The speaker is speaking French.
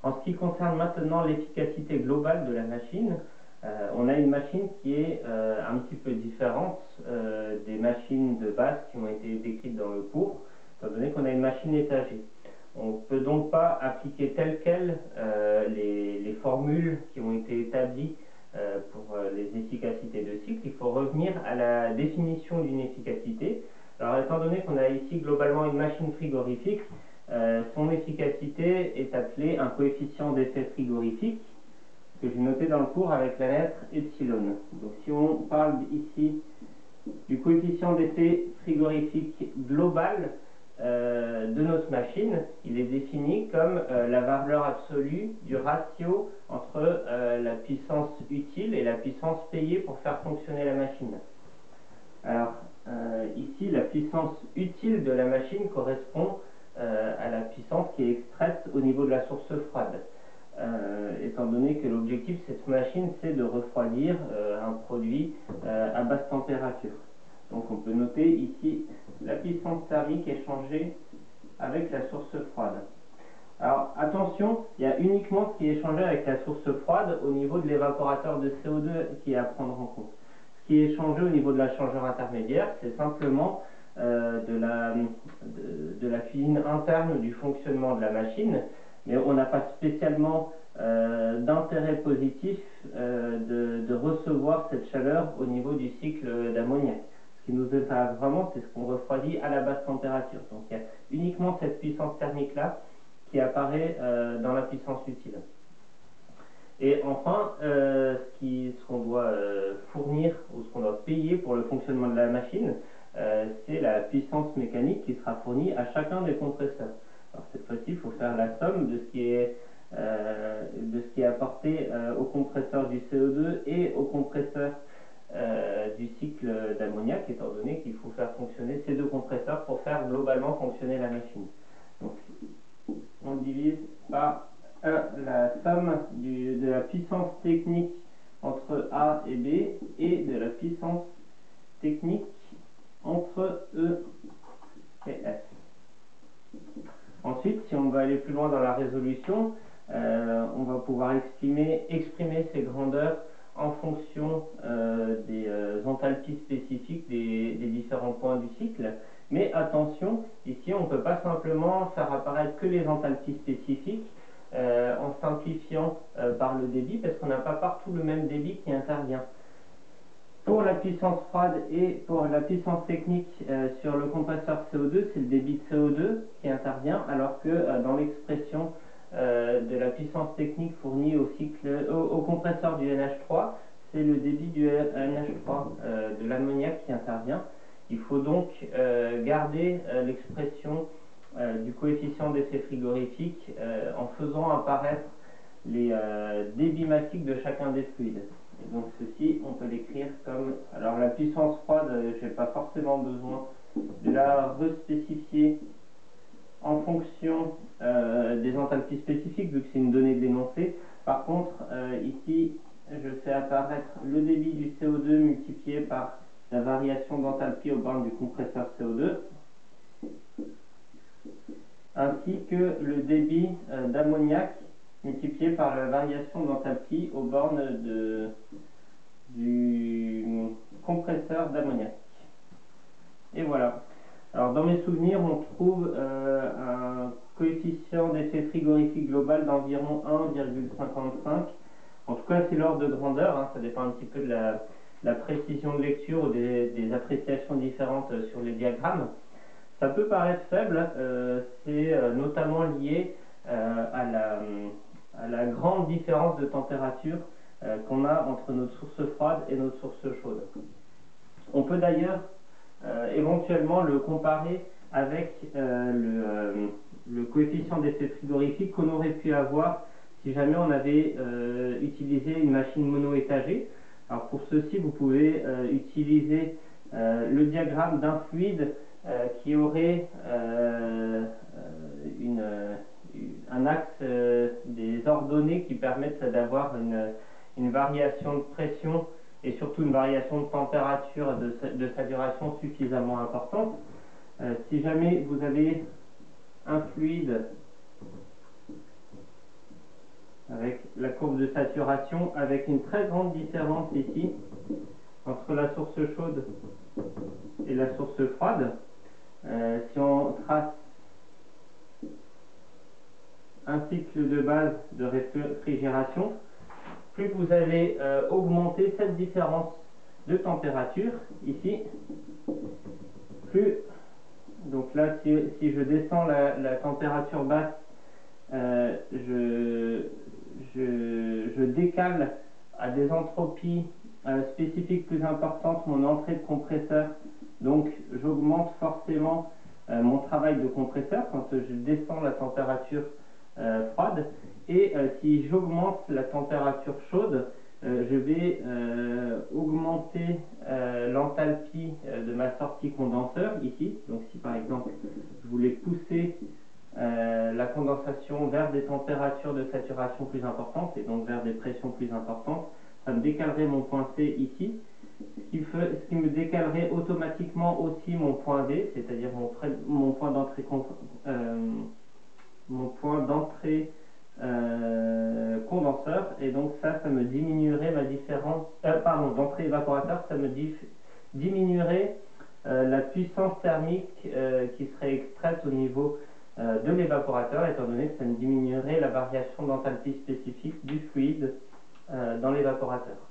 En ce qui concerne maintenant l'efficacité globale de la machine, on a une machine qui est un petit peu différente des machines de base qui ont été décrites dans le cours, étant donné qu'on a une machine étagée. On ne peut donc pas appliquer telles quelles les formules qui ont été établies pour les efficacités de cycle. Il faut revenir à la définition d'une efficacité. Alors, étant donné qu'on a ici globalement une machine frigorifique, son efficacité est appelée un coefficient d'effet frigorifique, que j'ai noté dans le cours avec la lettre epsilon. Donc si on parle ici du coefficient d'effet frigorifique global de notre machine, il est défini comme la valeur absolue du ratio entre la puissance utile et la puissance payée pour faire fonctionner la machine. Alors ici, la puissance utile de la machine correspond à la puissance qui est extraite au niveau de la source froide. Étant donné que l'objectif de cette machine, c'est de refroidir un produit à basse température. Donc on peut noter ici la puissance thermique échangée avec la source froide. Alors attention, il y a uniquement ce qui est échangé avec la source froide au niveau de l'évaporateur de CO2 qui est à prendre en compte. Ce qui est échangé au niveau de la changeur intermédiaire, c'est simplement de la cuisine interne du fonctionnement de la machine, mais on n'a pas spécialement d'intérêt positif de recevoir cette chaleur au niveau du cycle d'ammoniac. Ce qui nous intéresse vraiment, c'est ce qu'on refroidit à la basse température. Donc il y a uniquement cette puissance thermique-là qui apparaît dans la puissance utile. Et enfin, ce qu'on doit fournir ou ce qu'on doit payer pour le fonctionnement de la machine, c'est la puissance mécanique qui sera fournie à chacun des compresseurs. Alors cette fois-ci, il faut faire la somme de ce qui est apporté au compresseur du CO2 et au compresseur du cycle d'ammoniac, étant donné qu'il faut faire fonctionner ces deux compresseurs pour faire globalement fonctionner la machine. Donc on divise par la somme de la puissance technique entre A et B et de la puissance technique entre E et F. Ensuite, si on va aller plus loin dans la résolution, on va pouvoir exprimer ces grandeurs en fonction des enthalpies spécifiques des différents points du cycle. Mais attention, ici on ne peut pas simplement faire apparaître que les enthalpies spécifiques en simplifiant par le débit, parce qu'on n'a pas partout le même débit qui intervient. Pour la puissance froide et pour la puissance technique sur le compresseur CO2, c'est le débit de CO2 qui intervient, alors que dans l'expression de la puissance technique fournie au compresseur du NH3, c'est le débit du NH3, de l'ammoniac qui intervient. Il faut donc garder l'expression du coefficient d'effet frigorifique en faisant apparaître les débits massiques de chacun des fluides. Et donc ceci, on peut l'écrire comme... Alors la puissance froide, je n'ai pas forcément besoin de la respécifier en fonction des enthalpies spécifiques, vu que c'est une donnée d'énoncé. Par contre, ici, je fais apparaître le débit du CO2 multiplié par la variation d'enthalpie aux bornes du compresseur CO2, ainsi que le débit d'ammoniac multiplié par la variation d'enthalpie aux bornes du compresseur d'ammoniac. Et voilà. Alors dans mes souvenirs, on trouve un coefficient d'effet frigorifique global d'environ 1,55. En tout cas, c'est l'ordre de grandeur, hein, ça dépend un petit peu de la précision de lecture ou des appréciations différentes sur les diagrammes. Ça peut paraître faible, c'est notamment lié à la grande différence de température qu'on a entre notre source froide et notre source chaude. On peut d'ailleurs éventuellement le comparer avec le coefficient d'effet frigorifique qu'on aurait pu avoir si jamais on avait utilisé une machine mono-étagée. Alors pour ceci, vous pouvez utiliser le diagramme d'un fluide qui aurait un axe des ordonnées qui permettent d'avoir une variation de pression et surtout une variation de température de saturation suffisamment importante. Si jamais vous avez un fluide avec la courbe de saturation, avec une très grande différence ici entre la source chaude et la source froide. Si on trace un cycle de base de réfrigération, plus vous allez augmenter cette différence de température ici, plus, donc là si je descends la température basse, je décale à des entropies spécifiques plus importantes mon entrée de compresseur, donc j'augmente forcément mon travail de compresseur quand je descends la température froide, et si j'augmente la température chaude, je vais augmenter l'enthalpie de ma sortie condenseur ici. Donc si par exemple je voulais pousser la condensation vers des températures de saturation plus importantes et donc vers des pressions plus importantes, ça me décalerait mon point C ici, ce qui me décalerait automatiquement aussi mon point V, c'est-à-dire mon point d'entrée condenseur, et donc ça me diminuerait ma différence, d'entrée évaporateur, ça me diminuerait la puissance thermique qui serait extraite au niveau de l'évaporateur, étant donné que ça me diminuerait la variation d'enthalpie spécifique du fluide dans l'évaporateur.